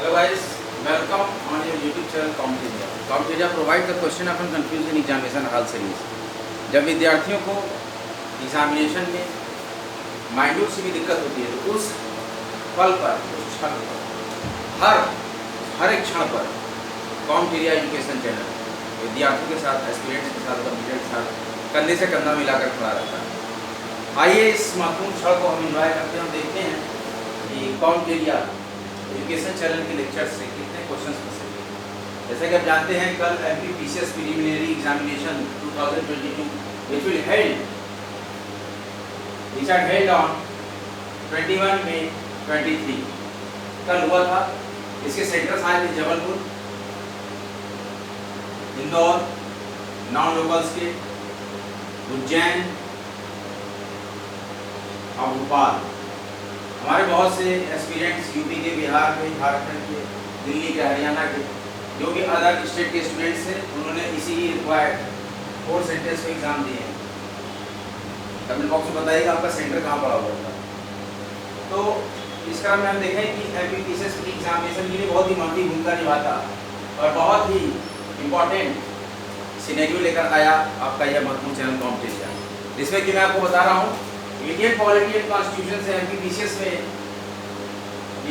Hello guys, welcome on your YouTube channel Compteria. Compteria provides the question of confusion examination hall series. जब विद्यार्थियों को examination में minute सी भी दिक्कत होती है तो उस पल पर, उस क्षण पर, हर एक क्षण पर कॉम्टेरिया एजुकेशन चैनल विद्यार्थियों के साथ, एस्पिरेंट्स के साथ, कंप्यूटर के साथ कंधे से कंधा मिलाकर खड़ा रहता है। आइए इस महत्वपूर्ण क्षण को हम एंजॉय करते हैं और देखते हैं कि कॉम्टेरिया एजुकेशन चैनल के लेक्चर से कितने क्वेश्चंस पूछ सकते हैं। जैसे कि आप जानते हैं कल MPPCS preliminary examination 2022 which will held which had held on 21 May 23 कल हुआ था। इसके सेंटर्स आए थे जबलपुर, इंदौर, नॉन लोकल्स के उज्जैन और भोपाल। हमारे बहुत से एस्पिरेंट्स यूपी के, बिहार के, झारखंड के, दिल्ली के, हरियाणा के, जो भी अदर स्टेट के स्टूडेंट्स हैं, उन्होंने इसी रिक्वायर्ड 4 सेंटर्स में एग्जाम दिए हैं। कमेंट बॉक्स में बताइएगा आपका सेंटर कहाँ पड़ा हुआ था। तो इस क्रम में हम देखें कि MPPCS की एग्जामिनेशन के लिए बहुत ही महत्वपूर्ण भूमिका निभाता और बहुत ही इम्पोर्टेंट सिनेरियो लेकर आया आपका यह महत्वपूर्ण चैनल कॉम्टेरिया, जिसमें कि मैं आपको बता रहा हूँ इंडियन पॉलिटी एंड कॉन्स्टिट्यूशन से MPPCS में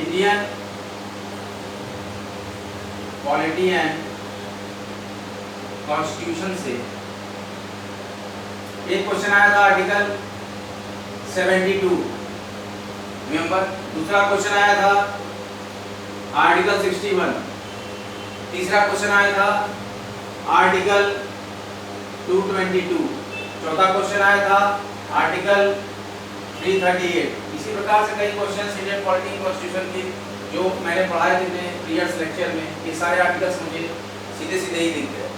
इंडियन पॉलिटी एंड कॉन्स्टिट्यूशन से एक क्वेश्चन आया था आर्टिकल 72 रिमेंबर। दूसरा क्वेश्चन आया था आर्टिकल 61। तीसरा क्वेश्चन आया था आर्टिकल 222। चौथा क्वेश्चन आया था आर्टिकल 338। इसी प्रकार से कई क्वेश्चन इंडियन पॉलिटी कॉन्स्टिट्यूशन के जो मैंने पढ़ाए थे अपने प्रीवियस लेक्चर में, ये सारे आर्टिकल्स मुझे सीधे सीधे ही दिख गए।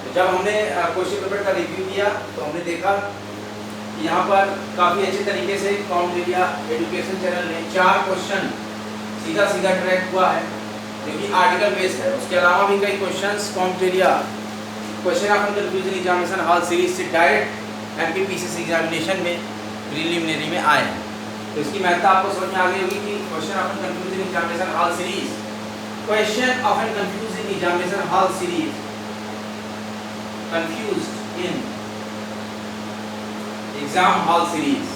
तो जब हमने क्वेश्चन पेपर का रिव्यू किया तो हमने देखा कि यहाँ पर काफ़ी अच्छे तरीके से कॉम्टेरिया एजुकेशन चैनल ने 4 क्वेश्चन सीधा सीधा ट्रैक हुआ है जो कि आर्टिकल बेस्ड है। उसके अलावा भी कई क्वेश्चंस कॉम्टेरिया question of confusion examination hall series से डायरेक्ट MPPCS एग्जामिनेशन में प्रीलिमिनरी में आए हैं। तो इसकी महत्ता आपको समझ में आ गई होगी कि question of confusion examination hall series, question of confusion examination hall series, confused in exam hall series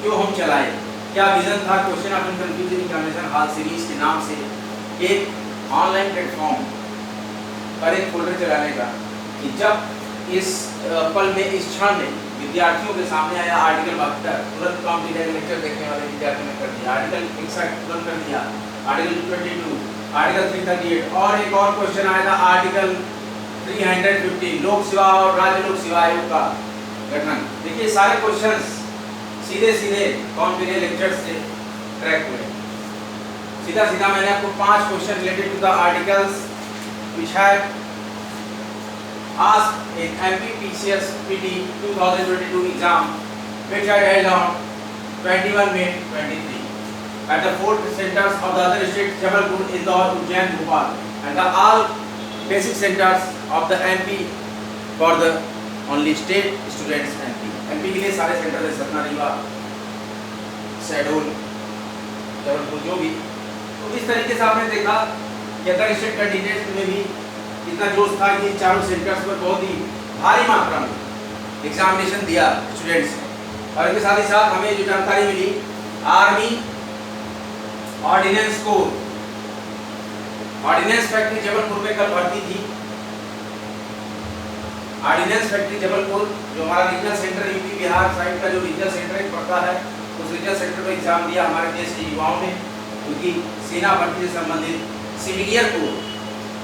क्यों हम चलाए, क्या विजन था question of confusion examination hall series के नाम से एक ऑनलाइन प्लेटफॉर्म पर एक फोल्डर चलाने का, कि जब इस पल में, इस क्षण में विद्यार्थियों के सामने आया आर्टिकल 72, तुरंत कॉम्टेरिया लेक्चर देखने वाले विद्यार्थियों ने कर दिया, आर्टिकल 61 तुरंत कर दिया, आर्टिकल 22, आर्टिकल 338 और एक और क्वेश्चन आया था आर्टिकल 350 लोक सेवा और राज्य लोक सेवा आयोग का गठन। देखिए सारे क्वेश्चंस सीधे सीधे कॉम्टेरिया लेक्चर से ट्रैक हुए। सीधा सीधा मैंने आपको 5 question related to the articles which had asked in MPPCS PT 2022 exam which had held on 21 May 23 at the 4 centers of the other states Jabalpur, Indore, Ujjain, Bhopal and the all basic centers of the MP for the only state students MP के लिए सारे centre है, सतना, रीवा, शहडोल, जबलपुर, जो भी। तो इस तरीके से आपने देखा कि अदर स्टेट कैंडिडेट्स में भी इतना जोश था कि चारों सेंटर्स पर बहुत ही भारी मात्रा में एग्जामिनेशन दिया स्टूडेंट्स ने। और इसके साथ ही साथ हमें जो जानकारी मिली, army ordnance corps ordnance factory Jabalpur में कल भर्ती थी। ऑर्डिनेंस फैक्ट्री जबलपुर जो हमारा regional centre UP Bihar side का जो रीजनल सेंटर पड़ता है, उस रीजनल सेंटर पर एग्जाम दिया हमारे देश के युवाओं ने, क्योंकि सेना भर्ती से संबंधित सिविलियन कोर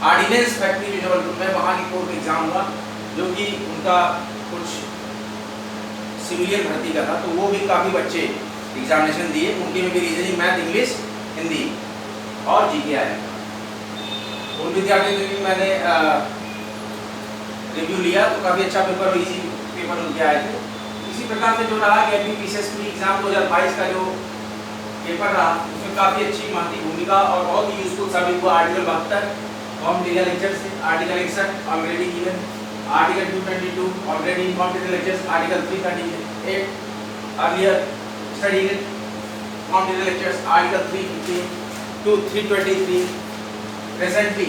ऑर्डिनेंस फैक्ट्री जो जबलपुर में, वहाँ की कोर एग्जाम हुआ जो कि उनका कुछ सिविलियन भर्ती का था। तो वो भी काफ़ी बच्चे एग्जामिनेशन दिए, उनके में भी रीजनिंग, मैथ, इंग्लिश, हिंदी और जीके आया। उन विद्यार्थियों के भी मैंने रिव्यू लिया तो काफ़ी अच्छा पेपर, इजी पेपर उनके आए थे। इसी प्रकार से जो रहा कि MPPCS की एग्जाम 2022 का जो पेपर रहा उसमें काफ़ी अच्छी महत्वपूर्ण भूमिका और बहुत ही यूजफुल साबित हुआ आर्टिकल 72 कॉम्टेरिया लेक्चर से, article 61 already given, article 222 already कॉम्टेरिया लेक्चर्स, आर्टिकल 338 अर्लियर स्टडीड कॉम्टेरिया lectures, article 350 to 323 presently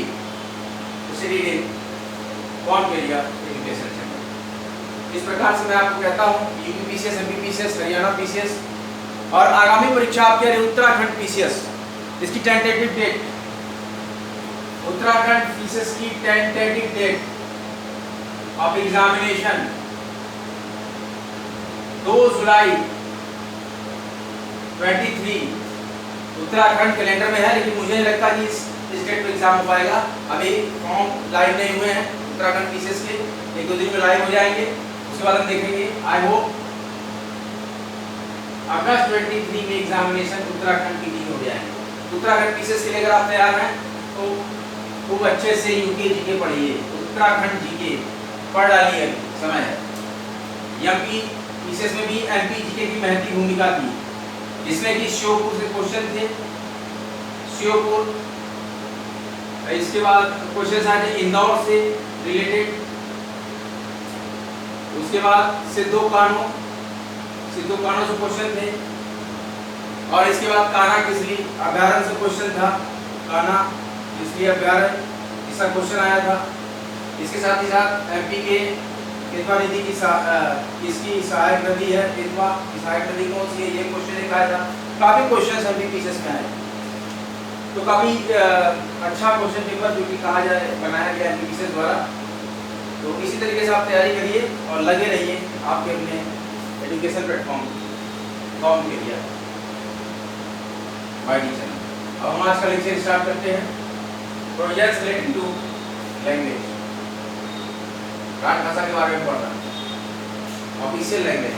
proceeded in कौन एरिया एजुकेशन सेंटर। इस प्रकार से मैं आपको कहता हूँ UP PCS, MP PCS, Haryana PCS और आगामी परीक्षा आपके रही उत्तराखंड पीसीएस। इसकी टेंटेटिव डेट, उत्तराखंड पीसीएस की टेंटेटिव डेट ऑफ एग्जामिनेशन 2 जुलाई 23 उत्तराखंड कैलेंडर में है, लेकिन मुझे नहीं लगता कि इस डेट पे एग्जाम हो पाएगा। अभी फॉर्म लाइव नहीं हुए हैं उत्तराखंड पीसीएस के, 1-2 दिन में लाइव हो जाएंगे, उसके बाद हम देखेंगे। आई होप अगस्त 23 में एग्जामिनेशन उत्तराखंड की नहीं हो जाएंगे। उत्तराखंड पीसीएस के लिए अगर आप तैयार हैं तो खूब अच्छे से यूके जीके पढ़िए, उत्तराखंड जीके पढ़ डालिए, समय है। एमपी पीसीएस में भी एमपी जीके की महती भूमिका थी, जिसमें कि श्योपुर से क्वेश्चन थे, श्योपुर। इसके बाद क्वेश्चन आए थे इंदौर से रिलेटेड, उसके बाद सिद्धो कानो से क्वेश्चन थे, और इसके बाद कान्हा किसली अभ्यारण्य से क्वेश्चन था, कान्हा किसली अभ्यारण्य इसका क्वेश्चन आया था। इसके साथ ही साथ एमपी के केतवा नदी की इसकी सहायक नदी है, केतवा की सहायक नदी कौन सी है, ये क्वेश्चन एक आया था। काफी क्वेश्चन एमपी पीसीएस में आए, तो काफी अच्छा क्वेश्चन पेपर जो कि कहा जाए बनाया गया एमपी पीसीएस द्वारा। तो इसी तरीके से आप तैयारी करिए और लगे रहिए आपके अपने एजुकेशन प्लेटफॉर्म कॉम के लिए बाय टीचर। अब हम आज का लेक्चर स्टार्ट करते हैं। प्रोजेक्ट्स रिलेटेड टू लैंग्वेज, राजभाषा के बारे में पढ़ना, ऑफिशियल लैंग्वेज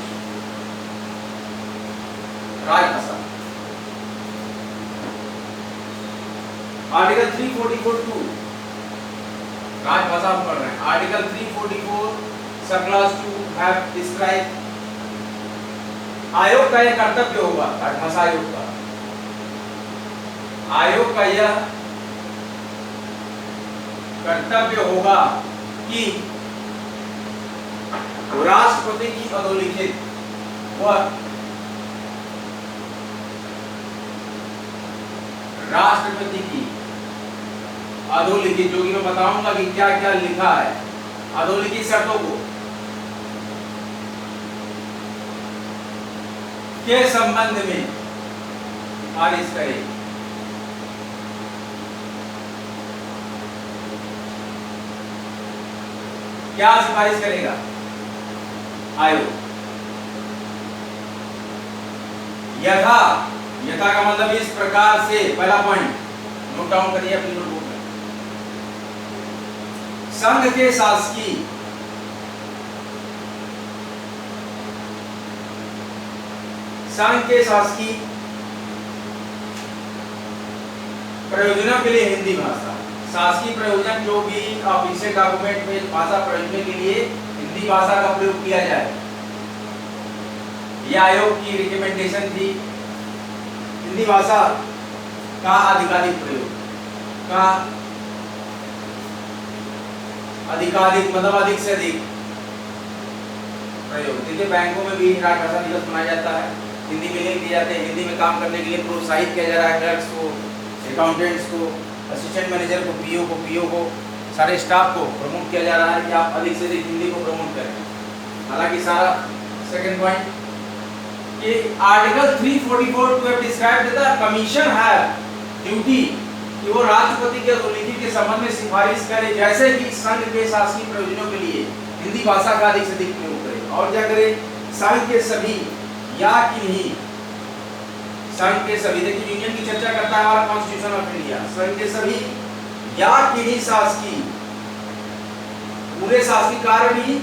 राजभाषा। आर्टिकल 344(2) राजभाषा पढ़ रहे हैं। आर्टिकल 344 सब क्लास 2 हैव डिस्क्राइब। आयोग का यह कर्तव्य होगा, राजभाषा आयोग का, आयोग का यह कर्तव्य होगा कि राष्ट्रपति की अधोलिखित वह राष्ट्रपति की अधोलिखित, जो कि मैं बताऊंगा कि क्या क्या लिखा है, अधोलिखित शर्तों को के संबंध में खारिज करे। क्या सिफारिश करेगा आयोग? यथा, यथा का मतलब इस प्रकार से, पहला पॉइंट नोट डाउन करिए अपनी नोटबुक में। संघ के शासकीय प्रयोजनों के लिए हिंदी भाषा, शासकीय प्रयोजन जो भी ऑफिशियल डॉक्यूमेंट में भाषा प्रयोजन के लिए हिंदी भाषा का प्रयोग किया जाए, यह आयोग की रिकमेंडेशन थी। हिंदी भाषा का अधिकाधिक प्रयोग, का अधिकाधिक मतलब अधिक से अधिक प्रयोग। देखिए बैंकों में भी राजभाषा दिवस मनाया जाता है, हिंदी में लिख दिए जाते हैं, हिंदी में काम करने के लिए प्रोत्साहित किया जा रहा है क्लर्क्स को, अकाउंटेंट्स को, असिस्टेंट मैनेजर को, पीओ को, सारे स्टाफ को प्रमोट किया जा रहा है कि आप अधिक से अधिक हिंदी को प्रमोट करें। हालांकि सारा सेकंड पॉइंट कि article 344 to describe the commission have duty कि वो राष्ट्रपति के अधोलिखित के संबंध में सिफारिश करे, जैसे कि संघ के शासकीय प्रयोजनों के लिए हिंदी भाषा का अधिक से अधिक प्रयोग करे। और क्या करे? संघ के सभी या किन्हीं, संघ के सभी, देखिए यूनियन की चर्चा करता है हमारा कॉन्स्टिट्यूशन ऑफ इंडिया, संघ के सभी या किन्हीं शासकीय, पूरे शासकीय कार्य भी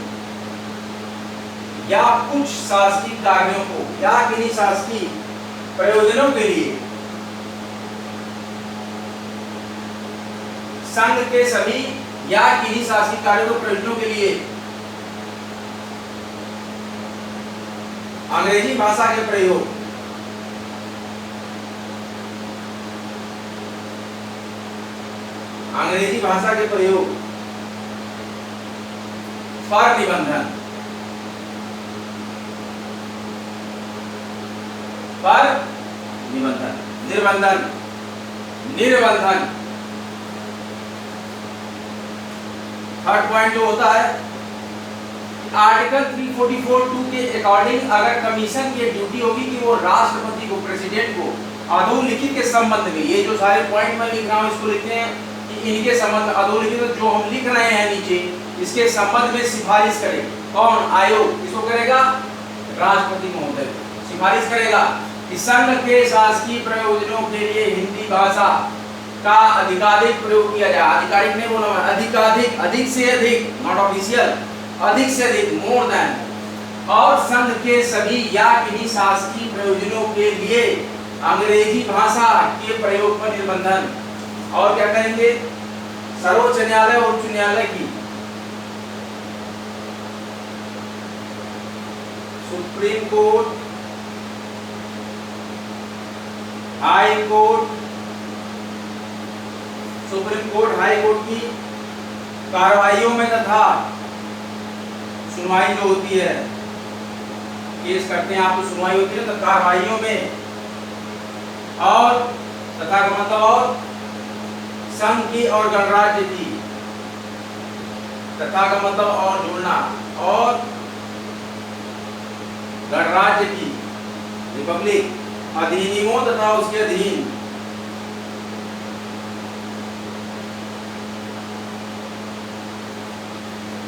या कुछ शासकीय कार्यों को या किन्हीं शासकीय प्रयोजनों के लिए संघ के सभी या किन्हीं शासकीय कार्यों को प्रयोजनों के लिए अंग्रेजी भाषा के प्रयोग, अंग्रेजी भाषा के प्रयोग पर निबंधन, पर निबंधन, निर्बंधन निर्बंधन। थर्ड पॉइंट जो होता है, आर्टिकल 344(2) के अकॉर्डिंग अगर कमीशन की ड्यूटी होगी कि वो राष्ट्रपति को, प्रेसिडेंट को अधोलिखित के संबंध में, ये जो सारे पॉइंट मैं लिख रहा हूँ इसको लिखते हैं कि इनके संबंध अधोलिखित जो हम लिख रहे हैं नीचे, इसके संबंध में सिफारिश करे। कौन? आयोग। किसको करेगा? राष्ट्रपति महोदय सिफारिश करेगा कि संघ के शासकीय प्रयोजनों के लिए हिंदी भाषा का अधिकाधिक प्रयोग किया जाए। आधिकारिक नहीं बोला मैं, अधिकाधिक, अधिक से अधिक, नॉट ऑफिशियल, अधिक से अधिक, मोर देन। और संघ के सभी या किन्हीं शासकीय प्रयोजनों के लिए अंग्रेजी भाषा के प्रयोग पर निर्बंधन। और क्या कहेंगे? सर्वोच्च न्यायालय और उच्च न्यायालय की, supreme Court, High court, supreme Court, High court की कार्रवाइयों में तथा सुनवाई जो होती है, केस करते हैं आप तो सुनवाई होती है, तो कार्रवाइयों में, और तथा का मतलब और संघ की और गणराज्य की, तथा का मतलब और जोड़ना, और गणराज्य की, रिपब्लिक, अधिनियमों तथा उसके अधीन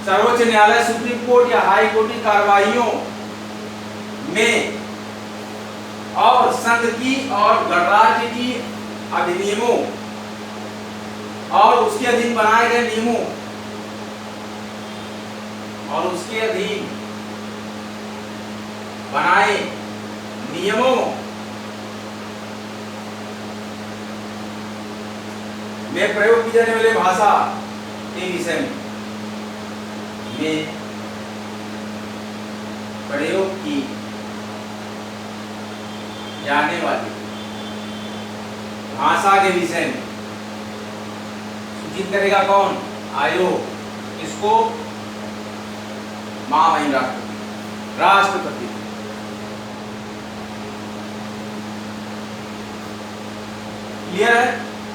सर्वोच्च न्यायालय, सुप्रीम कोर्ट या हाई कोर्ट की कार्रवाइयों में और संघ की और गणराज्य की अधिनियमों और उसके अधीन बनाए गए नियमों और उसके अधीन बनाए नियमों में प्रयोग की जाने वाली भाषा के विषय में प्रयोग की जाने वाली भाषा के विषय में सूचित करेगा कौन? आयोग। इसको? महामहिम राष्ट्रपति, राष्ट्रपति। क्लियर है?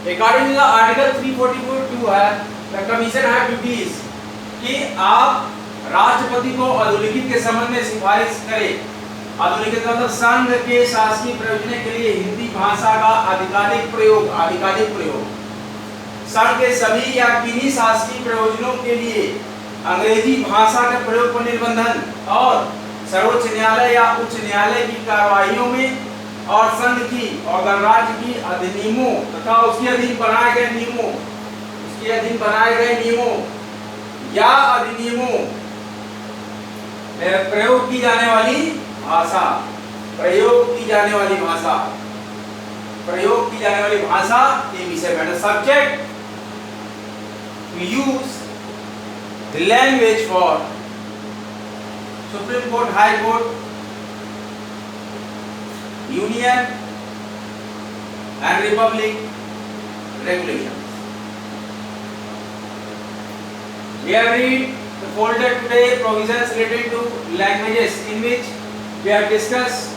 अकॉर्डिंग टू द आर्टिकल 344(2) है द कमीशन हैव ड्यूटीज कि आप राष्ट्रपति को अधोलिखित के संबंध में सिफारिश करें। अधोलिखित मतलब संघ के शासकीय प्रयोजन के लिए हिंदी भाषा का अधिकाधिक प्रयोग, अधिकाधिक प्रयोग, संघ के सभी या किन्हीं शासकीय प्रयोजनों के लिए अंग्रेजी भाषा के प्रयोग पर निर्बंधन, और सर्वोच्च न्यायालय या उच्च न्यायालय की कार्रवाइयों में और संघ की और गणराज्य की अधिनियमों तथा उसके अधीन बनाए गए नियमों, उसके अधीन बनाए गए नियमों या अधिनियमों में प्रयोग की जाने वाली भाषा, प्रयोग की जाने वाली भाषा, प्रयोग की जाने वाली भाषा के विषय में subject to use the language for Supreme Court, High Court, Union and republic regulations. We have read the folder today provisions related to languages in which we have discussed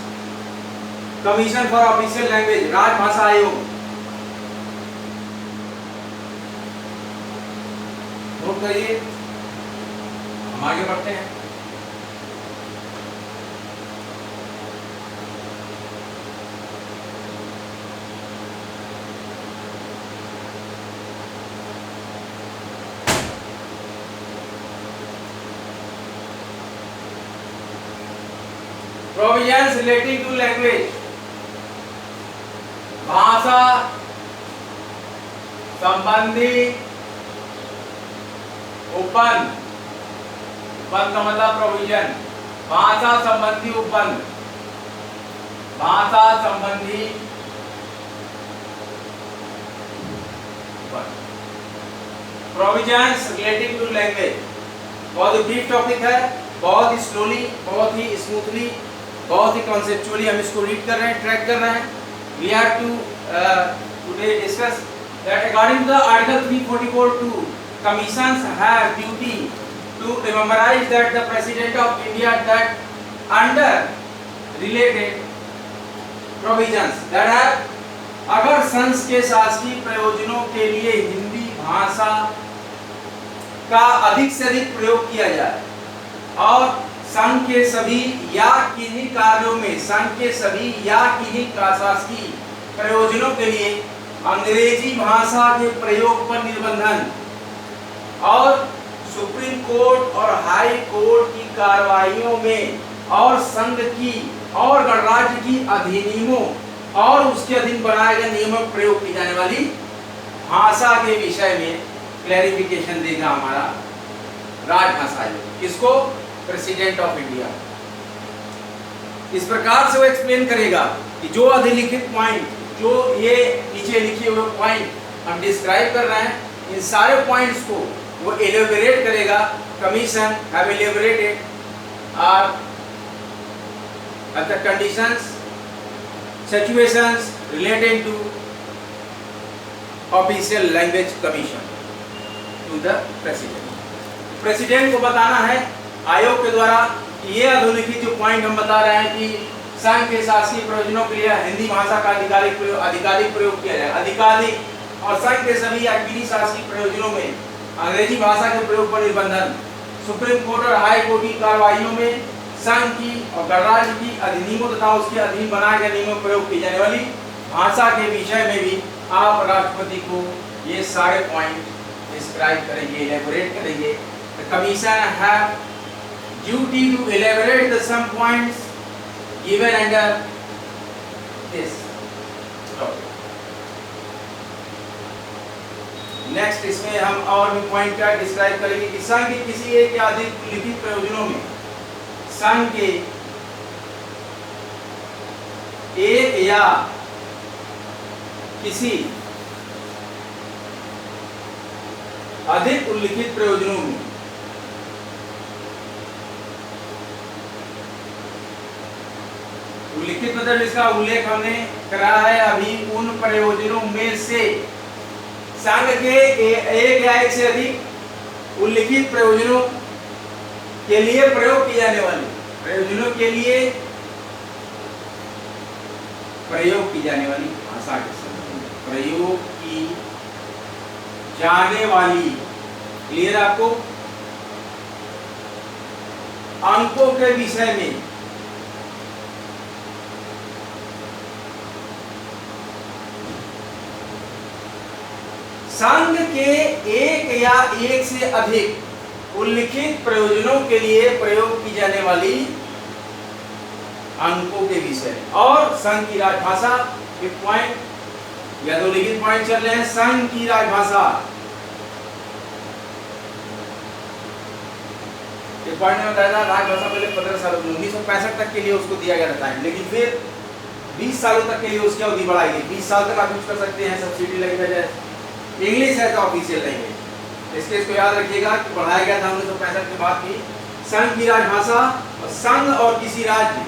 Commission for Official Language, राजभाषा आयोग। Note करिए, हम आगे बढ़ते हैं। Provisions relating to language, भाषा संबंधी उपबंध, उपबंध का मतलब प्रोविजन, भाषा संबंधी उपबंध, भाषा संबंधी प्रोविजंस रिलेटिंग टू लैंग्वेज। बहुत ही ब्रीफ टॉपिक है, बहुत ही स्लोली, बहुत ही स्मूथली, बहुत ही कॉन्सेप्चुअली हम इसको रीड कर रहे हैं, ट्रैक कर रहे हैं। We have to today discuss that according to the article 344(2) commissions have duty to memorize that the president of India that under related provisions that have अगर संघ के शासकीय प्रयोजनों के लिए हिंदी भाषा का अधिक से अधिक प्रयोग किया जाए और संघ के सभी या किन्हीं कार्यों में संघ के सभी या किन्हीं शासकीय प्रयोजनों के लिए अंग्रेजी भाषा के प्रयोग पर निर्बंधन और सुप्रीम कोर्ट और हाई कोर्ट की कार्रवाइयों में और संघ की और गणराज्य की अधिनियमों और उसके अधीन बनाए गए नियमों में प्रयोग की जाने वाली भाषा के विषय में क्लैरिफिकेशन देगा हमारा राजभाषा आयोग। किसको? President of India. इस प्रकार से वो एक्सप्लेन करेगा कि जो अधिलिखित पॉइंट, जो ये नीचे लिखे हुए पॉइंट हम डिस्क्राइब कर रहे हैं, इन सारे पॉइंट्स को वो एलेबोरेट करेगा। Commission have elaborated are the conditions, situations relating to official language commission to the president. President को बताना है आयोग के द्वारा कि ये अधोलिखित जो पॉइंट हम बता रहे हैं कि संघ के शासकीय प्रयोजनों के लिए हिंदी भाषा का अधिकारिक प्रयोग किया जाए, अधिकारिक और संघ के सभी या किन्हीं शासकीय प्रयोजनों में अंग्रेजी भाषा के प्रयोग पर निर्बंधन, सुप्रीम कोर्ट और हाई कोर्ट की कार्रवाइयों में संघ की और गणराज्य की अधिनियमों तथा उसके अधीन बनाए गए नियमों में प्रयोग की जाने वाली भाषा के विषय में भी आप राष्ट्रपति को ये सारे पॉइंट डिस्क्राइब करेंगे, एलेबोरेट करेंगे। The commission have duty to elaborate the some points given under this. Next इसमें हम और भी पॉइंट का डिस्क्राइब करेंगे कि संघ के किसी एक या अधिक लिखित प्रयोजनों में संघ के एक या किसी अधिक उल्लिखित प्रयोजनों में उल्लिखित मतलब इसका उल्लेख हमने करा है अभी, उन प्रयोजनों में से संघ के एक या एक से अधिक उल्लिखित प्रयोजनों के लिए प्रयोग की जाने वाली प्रयोजनों के लिए प्रयोग की जाने वाली भाषा के संबंध में प्रयोग की जाने वाली, क्लियर आपको, अंकों के विषय में संघ के एक या एक से अधिक उल्लिखित प्रयोजनों के लिए प्रयोग की जाने वाली अंकों के विषय और संघ की राजभाषा के पॉइंट या दो लिखित पॉइंट चल रहे हैं। संघ की राजभाषा ये पॉइंट में बताया था, राजभाषा पहले 15 सालों 1965 तक के लिए उसको दिया गया था, लेकिन फिर 20 सालों तक के लिए उसकी अवधि बढ़ाई गई। 20 साल तक आप यूज कर सकते हैं, सब्सिडी लगी वजह इंग्लिश है तो ऑफिशियल लैंग्वेज। इसके इसको याद रखिएगा कि बढ़ाया गया था 1965 के बाद भी संघ की राजभाषा और संघ और किसी राज्य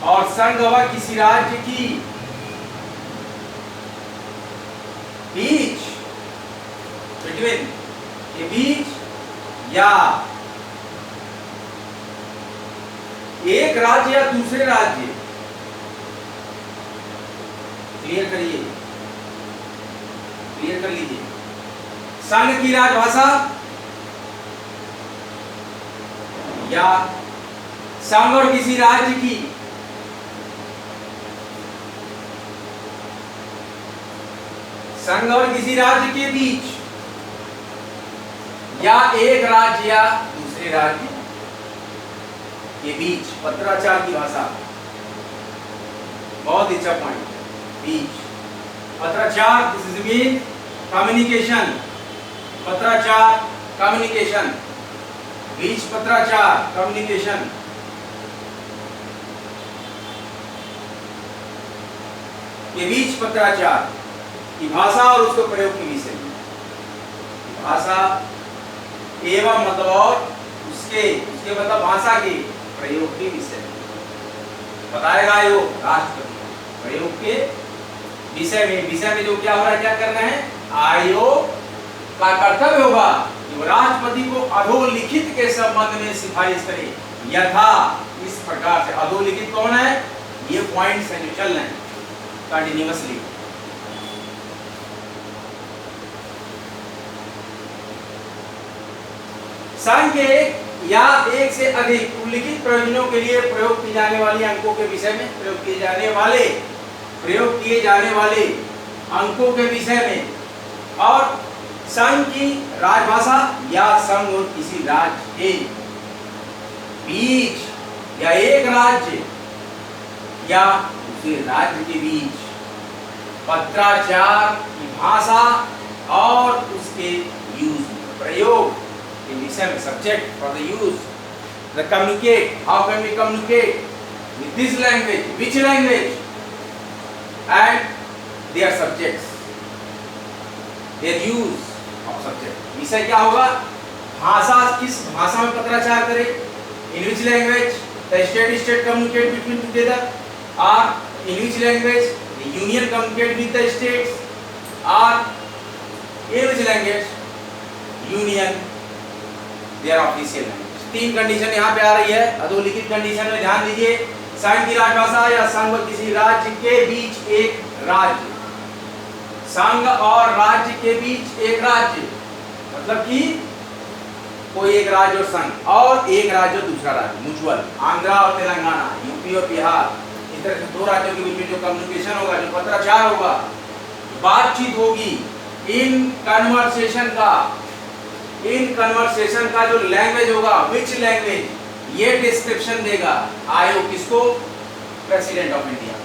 और संघ व किसी राज्य की बीच बिटवीन के बीच या एक राज्य या दूसरे राज्य, क्लियर करिए, क्लियर कर लीजिए, संघ की राजभाषा या संघ और किसी राज्य की संघ और किसी राज्य के बीच या एक राज्य या दूसरे राज्य के बीच पत्राचार की भाषा, बहुत अच्छा पॉइंट, बीच पत्राचार, दिस इज मीन कम्युनिकेशन, पत्राचार कम्युनिकेशन, बीच पत्राचार कम्युनिकेशन, के बीच पत्राचार की भाषा और उसको प्रयोग के विषय में भाषा एवं मतलब और उसके मतलब भाषा के प्रयोग के विषय में बताएगा यो राष्ट्रपति प्रयोग के विषय में जो क्या हो रहा है, क्या कर रहे हैं, आयोग का कर्तव्य होगा कि राष्ट्रपति को अधोलिखित के संबंध में सिफारिश करे। यथा इस प्रकार से, अधोलिखित कौन है, ये पॉइंट्स हैं जो चल रहे हैं कंटिन्यूअसली। संघ के या एक से अधिक उल्लिखित प्रयोजनों के लिए प्रयोग की जाने वाली अंकों के विषय में, प्रयोग किए जाने वाले अंकों के विषय में, और संघ की राजभाषा या संघ और किसी राज्य के बीच या एक राज्य या दूसरे राज्य के बीच पत्राचार की भाषा और उसके यूज प्रयोग के विषय में, subject for the use, the communicate, how can we communicate with this language, which language, and their subjects, their use of subject. विषय क्या होगा? भाषा, किस भाषा में पत्राचार करे, in which language the state communicate between together, और in which language the union communicate with the states, और in which language union their official language. तीन कंडीशन यहाँ पे आ रही है अधोलिखित कंडीशन में, ध्यान दीजिए। संघ की राजभाषा या संघ व किसी राज्य के बीच एक राज्य, संघ और राज्य के बीच एक राज्य, मतलब कि कोई एक राज्य और संघ, और एक राज्य और दूसरा राज्य, म्यूचुअल, आंध्रा और तेलंगाना, यूपी और बिहार, इस तरह से दो राज्यों के बीच में जो कम्युनिकेशन होगा, जो पत्राचार होगा, बातचीत होगी, इन कन्वर्सेशन का जो लैंग्वेज होगा, विच लैंग्वेज, ये डिस्क्रिप्शन देगा आयोग, किसको? प्रेसिडेंट ऑफ इंडिया,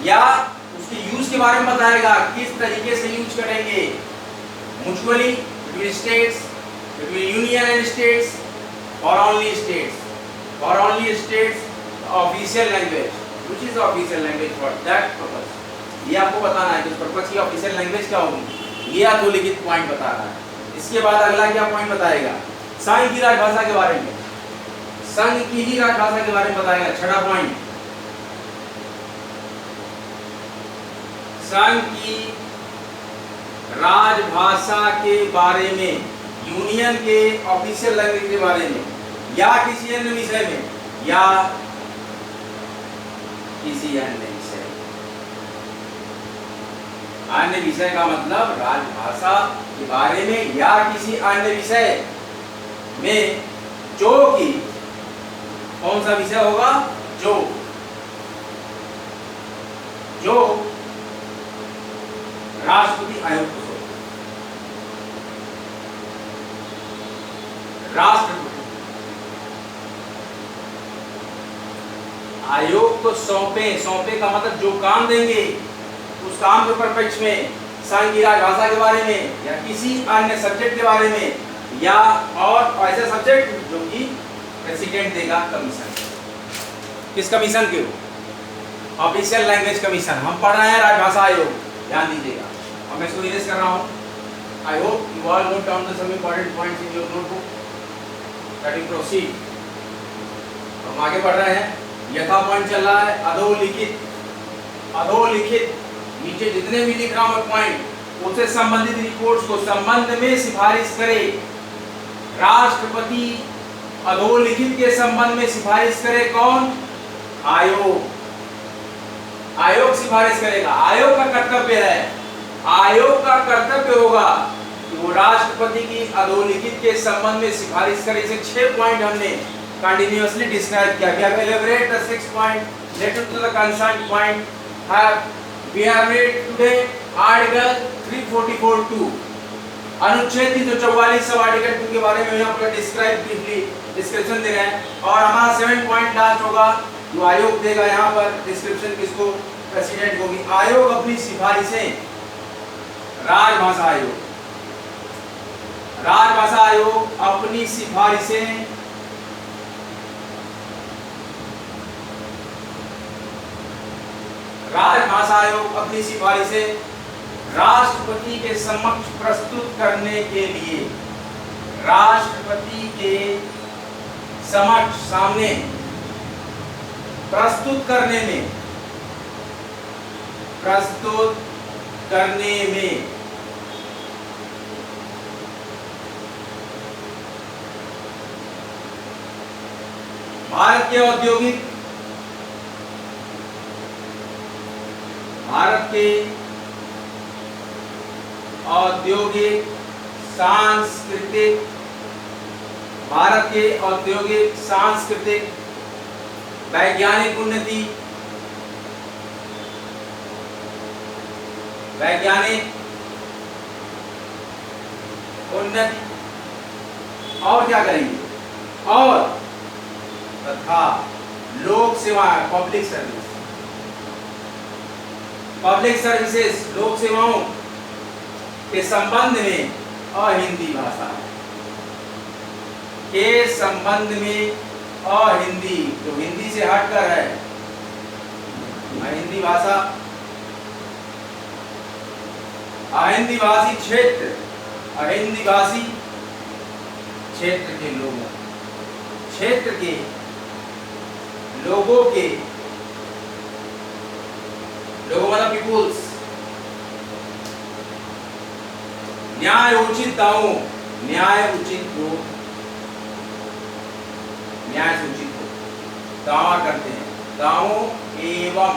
या उसके यूज के बारे में बताएगा, किस तरीके से यूज करेंगे, mutually, between states, between union and states, और only states, official language, which is official language for that purpose, ये आपको बताना है कि उस पर्पस की ऑफिशियल लैंग्वेज क्या होगी, ये अधोलिखित पॉइंट बता रहा है। इसके बाद अगला क्या पॉइंट बताएगा? संघ की राजभाषा के बारे में, संघ की ही राजभाषा के बारे में बताएगा। छठा पॉइंट, संघ की राजभाषा के बारे में, यूनियन के ऑफिशियल लैंग्वेज के बारे में, या किसी अन्य विषय में, या किसी अन्य विषय। अन्य विषय का मतलब राजभाषा के बारे में या किसी अन्य विषय में, जो कि कौन सा विषय होगा? जो राष्ट्रपति आयोग को सौंपे, राष्ट्रपति आयोग को सौंपे का मतलब जो काम देंगे उस काम के परिप्रेक्ष्य में संघ की राजभाषा के बारे में या किसी अन्य सब्जेक्ट के बारे में, या और ऐसे सब्जेक्ट जो कि प्रेसिडेंट देगा कमीशन। किस कमीशन के? Official language commission. हम पढ़ रहे हैं राजभाषा आयोग, ध्यान दीजिएगा। अब मैं इसको रिलीज कर रहा हूँ। I hope you all note down the some important points in your notebook. That will proceed. हम आगे बढ़ रहे हैं। यथा पॉइंट चल रहा है अधोलिखित नीचे जितने भी लिख रहा हूं पॉइंट उससे संबंधित रिपोर्ट्स को संबंध में सिफारिश करे। राष्ट्रपति अधोलिखित के संबंध में सिफारिश करे कौन? आयोग। आयोग सिफारिश करेगा। आयोग का कर्तव्य है, आयोग का कर्तव्य होगा कि वो राष्ट्रपति की अधोलिखित के संबंध में सिफारिश करे। इसे 6 पॉइंट हमने कंटिन्यूअसली डिस्क्राइब किया। We have elaborated the 6 point related to the concerned point. We have read today Article 344(2). अनुच्छेद 344 सब आर्टिकल 2 के बारे में यहाँ पर डिस्क्राइब ब्रीफली डिस्क्रिप्शन दे रहे हैं। और हमारा 7 पॉइंट लास्ट होगा जो आयोग देगा यहाँ पर डिस्क्रिप्शन किसको? प्रेसिडेंट को भी। आयोग अपनी सिफारिशें, राजभाषा आयोग, राजभाषा आयोग अपनी सिफारिशें राजभाषा आयोग अपनी सिफारिशें राष्ट्रपति के समक्ष प्रस्तुत करने के लिए, राष्ट्रपति के समक्ष सामने प्रस्तुत करने में भारत के औद्योगिक भारत के औद्योगिक सांस्कृतिक वैज्ञानिक उन्नति और क्या करेंगे, और तथा लोक सेवा पब्लिक सर्विसेज लोक सेवाओं के संबंध में अहिंदी भाषा के संबंध में अहिंदी, जो हिंदी से हटकर है, अहिंदी भाषा, अहिंदी भाषी क्षेत्र के लोगों मतलब पीपुल्स, न्याय उचित दावा करते हैं, दावों एवं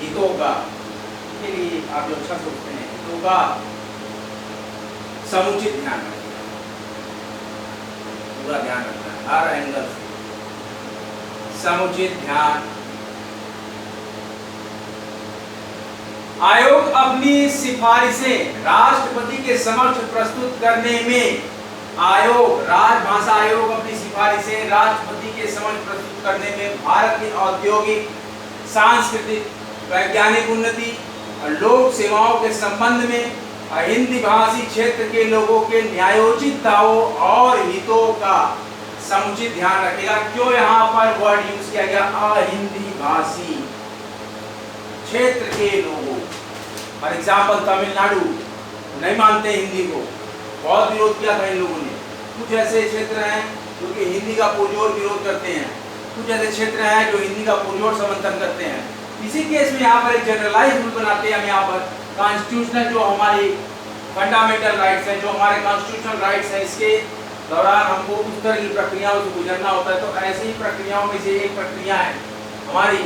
हितों का, के लिए आप जो अच्छा सोचते हैं, हितों का समुचित ध्यान रखना, पूरा ध्यान रखना है, हर एंगल से समुचित ध्यान। आयोग अपनी सिफारिशें राष्ट्रपति के समक्ष प्रस्तुत करने में, राजभाषा आयोग अपनी सिफारिशें राष्ट्रपति के समक्ष प्रस्तुत करने में भारत की औद्योगिक, सांस्कृतिक, वैज्ञानिक उन्नति और लोक सेवाओं के संबंध में अहिंदी भाषी क्षेत्र के लोगों के न्यायोचित दावों और हितों का समुचित ध्यान रखेगा। क्यों यहाँ पर वर्ड यूज किया गया अहिंदी भाषी क्षेत्र के लोगों? फॉर एग्जाम्पल तमिलनाडु नहीं मानते हिंदी को, बहुत विरोध किया था इन लोगों ने। कुछ ऐसे क्षेत्र हैं जो कि हिंदी का पुरजोर विरोध करते हैं, कुछ ऐसे क्षेत्र हैं जो हिंदी का पुरजोर समर्थन करते हैं। इसी केस में यहाँ पर एक जनरलाइज रूल बनाते हैं हम यहाँ पर, कॉन्स्टिट्यूशनल जो हमारी फंडामेंटल राइट्स हैं, जो हमारे कॉन्स्टिट्यूशनल राइट्स हैं, इसके दौरान हमको उस तरह की प्रक्रियाओं से गुजरना होता है। तो ऐसी प्रक्रियाओं में से एक प्रक्रिया है हमारी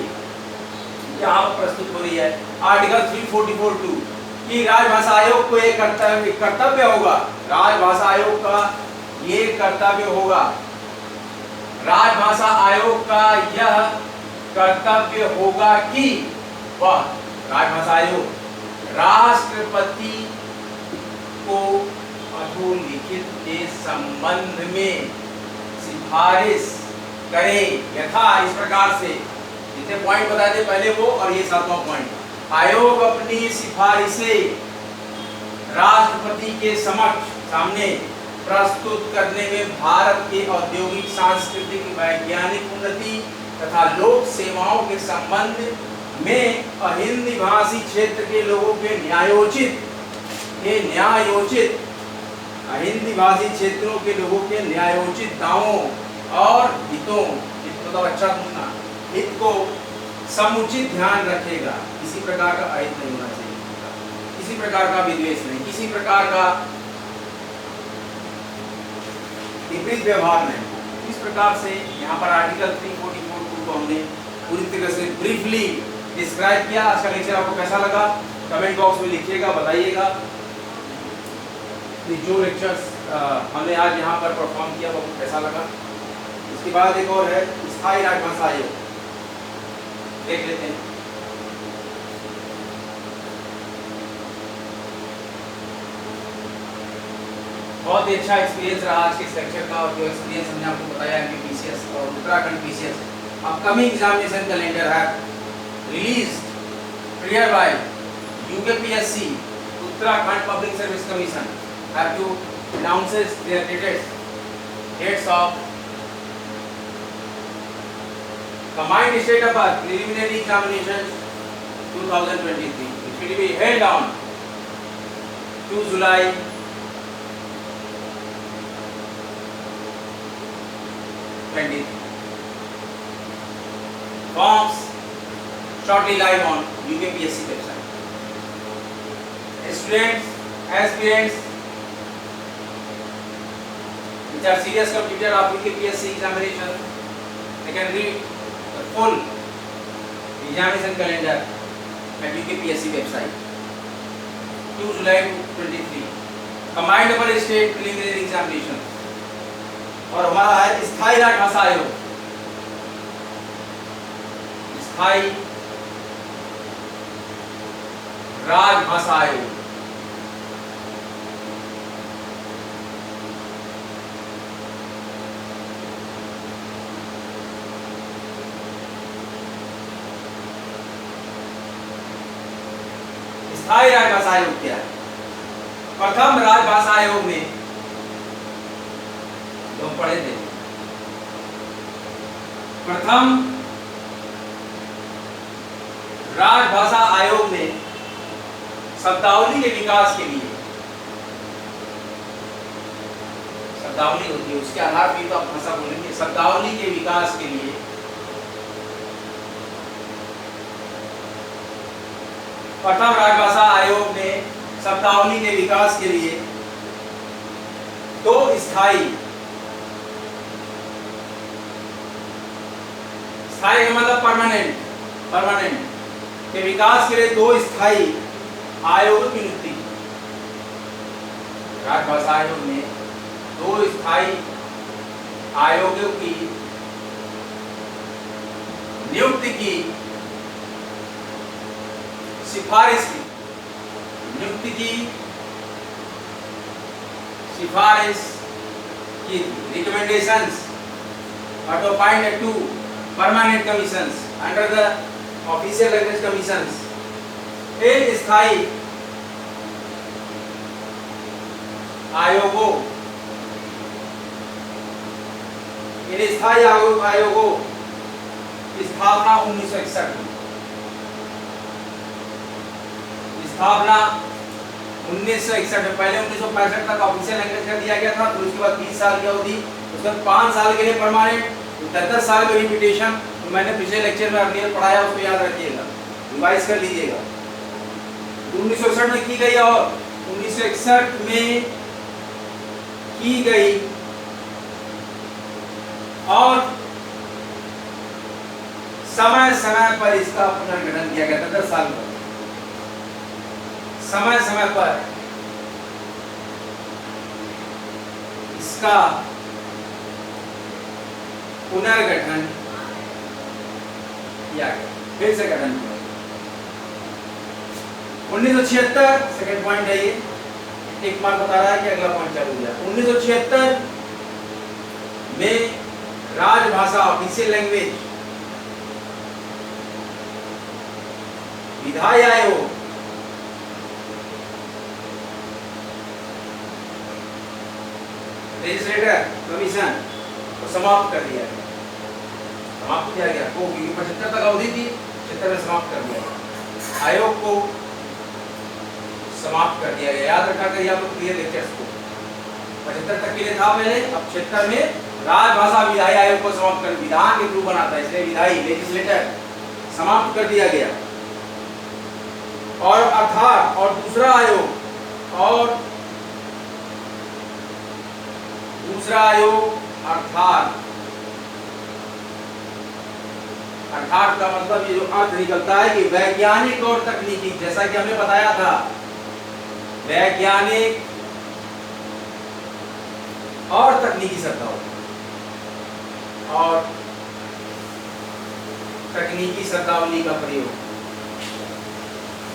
यहाँ प्रस्तुत हो रही है, आर्टिकल 344(2) कि राजभाषा आयोग को एक कर्तव्य होगा, राजभाषा आयोग का ये कर्तव्य होगा, राजभाषा आयोग का यह कर्तव्य होगा कि वह राजभाषा आयोग राष्ट्रपति को अधोलिखित के संबंध में सिफारिश करे, यथा इस प्रकार से। जितने पॉइंट बताए थे पहले वो और ये 7वां पॉइंट, आयोग अपनी सिफारिशें राष्ट्रपति के सामने प्रस्तुत करने में भारत के औद्योगिक, सांस्कृतिक, वैज्ञानिक उन्नति तथा लोक सेवाओं के संबंध में अहिंदी भाषी क्षेत्र के लोगों के न्यायोचित अहिंदी भाषी क्षेत्रों के लोगों के न्यायोचित दावों और हितों, मतलब अच्छा सुनना, हित को समुचित ध्यान रखेगा। किसी प्रकार का अहित नहीं होना चाहिए, किसी प्रकार का विद्वेष नहीं, किसी प्रकार का विपरीत व्यवहार नहीं। इस प्रकार से यहाँ पर आर्टिकल 344(2) को हमने पूरी तरह से ब्रीफली डिस्क्राइब किया। आज का लेक्चर आपको कैसा लगा कमेंट बॉक्स में लिखिएगा, बताइएगा कि जो लेक्चर्स हमने आज यहाँ पर परफॉर्म किया वो कैसा लगा। इसके बाद एक और है स्थायी राजभाषा आयोग, देख लेते हैं। बहुत ही अच्छा एक्सपीरियंस रहा आज के इस लेक्चर का, और जो एक्सपीरियंस हमने आपको बताया एमपीपीसीएस और Uttarakhand PCS upcoming examination calendar है released prior by UKPSC, Uttarakhand Public Service Commission have to announces their dates of combined state of preliminary examinations 2023, which will be held on 2 July 2023. Forms shortly live on UKPSC website. Students, aspirants which are serious completer of UKPSC examination, they can read the full examination calendar at UKPSC website 2 July 2023 combined upper state preliminary examination. और हमारा है स्थायी राजभाषा आयोग, स्थायी राजभाषा आयोग। स्थायी राजभाषा आयोग क्या है? प्रथम राजभाषा आयोग ने तो पढ़े थे, प्रथम राजभाषा आयोग ने शब्दावली के विकास के लिए, शब्दावली होती है उसके आधार पर तो आप भाषा बोलेंगे, शब्दावली के विकास के लिए प्रथम राजभाषा आयोग ने शब्दावली के विकास के लिए दो स्थायी, स्थायी का मतलब परमानेंट, परमानेंट के विकास के लिए दो स्थायी आयोगों की नियुक्ति की। राजभाषा आयोग ने दो स्थायी आयोगों की नियुक्ति की, सिफारिश की, नियुक्ति की सिफारिश की, रिकमेंडेशंस और to appoint to permanent commissions under the official language commissions. इन स्थायी आयोगों, इन स्थायी आयोगों की स्थापना 1961 में, स्थापना 1961 में। पहले 1965 तक ऑफिशियल लैंग्वेज कर दिया गया था, फिर उसके बाद 20 साल की अवधि, उसके बाद 5 साल के लिए परमानेंट, 10 साल में रिपीटेशन। तो मैंने पिछले लेक्चर में अर्नियर पढ़ाया, उसको याद रखिएगा, रिवाइज कर लीजिएगा। 1961 में की गई, और 1961 में की गई और समय समय पर इसका पुनर्गठन किया गया था। 10 साल में समय समय पर इसका पुनर्गठन किया गया, फिर से गठन किया। 1976 सेकंड पॉइंट है ये, एक मार्क बता रहा है कि अगला पॉइंट चालू गया। 1976 में राजभाषा ऑफिशियल लैंग्वेज विधायी आयोग लेजिस्लेटर कमीशन को समाप्त कर दिया गया, समाप्त किया गया। वो 75 तक अवधि थी, 76 में समाप्त कर दिया गया, आयोग को समाप्त कर दिया गया। याद रखा करिए आप लोग क्लियर लेक्चर्स को, 75 तक के लिए था पहले, अब 76 में राजभाषा विधायी आयोग को समाप्त कर, विधान के थ्रू बनाता है इसलिए विधायी लेजिस्लेटर समाप्त कर दिया गया। और अर्थात और दूसरा आयोग, और दूसरा आयोग अर्थात, अर्थात का मतलब ये जो अर्थ निकलता है कि वैज्ञानिक और तकनीकी, जैसा कि हमने बताया था, वैज्ञानिक और तकनीकी शब्दावली, और तकनीकी शब्दावली का प्रयोग,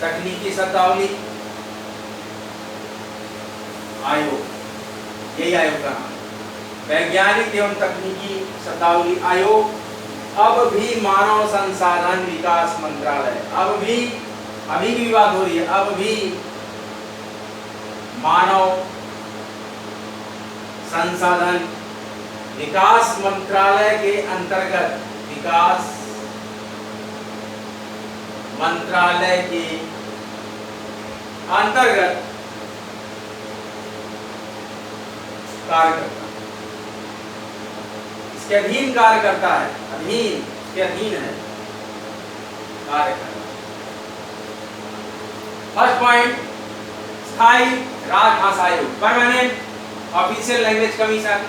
तकनीकी शब्दावली आयोग, यही आयोग का नाम, वैज्ञानिक एवं तकनीकी शब्दावली आयोग। अब भी मानव संसाधन विकास मंत्रालय, अब भी, अभी की बात हो रही है, अब भी मानव संसाधन विकास मंत्रालय के अंतर्गत, विकास मंत्रालय के अंतर्गत कार्य करता है, इसके अधीन कार्य करता है, अधीन के अधीन है कार्य करता है। फर्स्ट पॉइंट, स्थायी राजभाषा आयोग, परमानेंट ऑफिशियल लैंग्वेज कमीशन।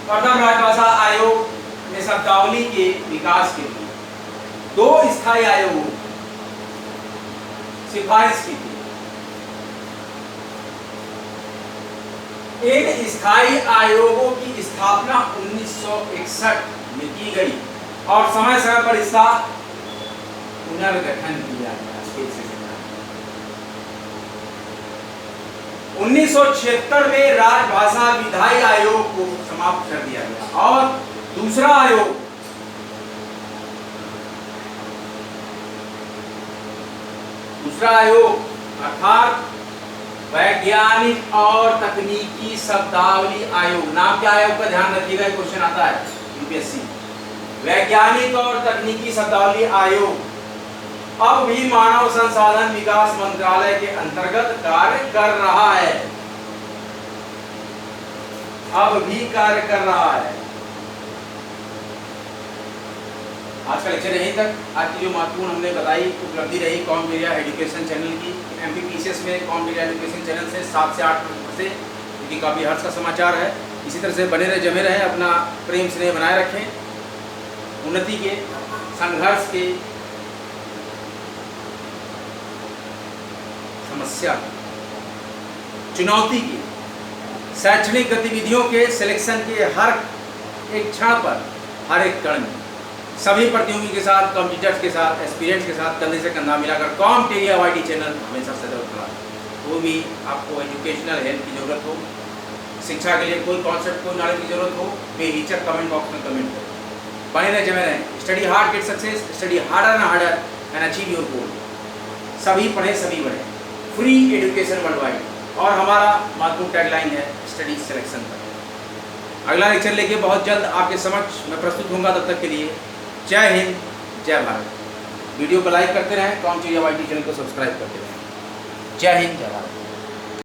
प्रथम राजभाषा आयोग ने शब्दावली के विकास के लिए 2 स्थायी आयोगों सिफारिश की थी। इन स्थायी आयोगों की स्थापना 1961 में की गई और समय समय पर इसका पुनर्गठन किया गया। 1976 में राजभाषा विधायी आयोग को समाप्त कर दिया गया और दूसरा आयोग अर्थात वैज्ञानिक और तकनीकी शब्दावली आयोग, नाम के आयोग का ध्यान रखिएगा, क्वेश्चन आता है यूपीएससी। वैज्ञानिक और तकनीकी शब्दावली आयोग अब भी मानव संसाधन विकास मंत्रालय के अंतर्गत कार्य कर रहा है। अब भी कार्य कर रहा है। आज का लेक्चर यहीं तक। आज की जो महत्वपूर्ण हमने बताई उपलब्धि रही कॉम्पिटिटिव एजुकेशन चैनल की, एमपीपीसीएस में कॉम्पिटिटिव एजुकेशन चैनल से 7 से 8 नंबर से, क्योंकि काफ़ी हर्ष का समाचार है। इसी तरह से बने रहे, जमे रहे, अपना प्रेम स्नेह बनाए रखें। उन्नति के, संघर्ष के, समस्या की, चुनौती की, शैक्षणिक गतिविधियों के, सिलेक्शन के हर एक क्षण पर, हर एक कण में सभी प्रतियोगी के साथ, कॉम्पिटिटर्स के साथ, एस्पिरेंट्स के साथ कंधे से कंधा मिलाकर कॉम्पिटिटिव आईटी चैनल हमेशा सदैव खड़ा है। वो भी आपको एजुकेशनल हेल्प की जरूरत हो, शिक्षा के लिए कोई कॉन्सेप्ट, कोई नॉलेज की जरूरत हो, बेहिचक कमेंट बॉक्स में कमेंट करें। बने रहे, जमे रहें। Study hard, get success. Study harder and harder and achieve your goal. सभी पढ़े, सभी बढ़े। Free education world wide. और हमारा महत्वपूर्ण टैगलाइन है स्टडी सिलेक्शन पर। अगला लेक्चर लेके बहुत जल्द आपके समक्ष मैं प्रस्तुत होऊंगा। तब तक के लिए जय हिंद, जय भारत। वीडियो को लाइक करते रहें, कॉम्पिटिटिव आईटी चैनल को सब्सक्राइब करते रहें। जय हिंद, जय भारत।